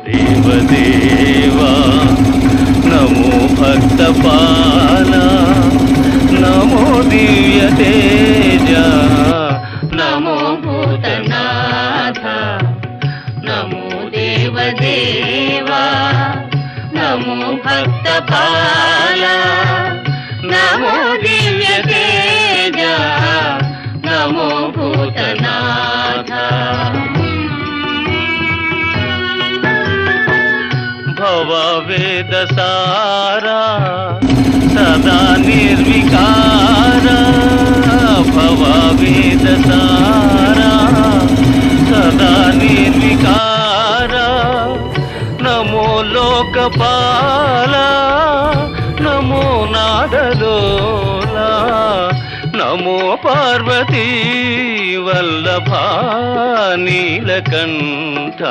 దేవదేవా నమో భక్తపాల నమో దివ్య తేజ నమో భూతనాథ నమో దేవదేవా నమో భక్తపాల నమో దివ్య తేజ నమో భూతనాథ భవ వేద సారా సదా నిర్వికార భవ వేద సారా సదా నిర్వికార నమో లోకపాల నమో నాదలోలా నమో పార్వతీ వల్లభా నీలకంఠ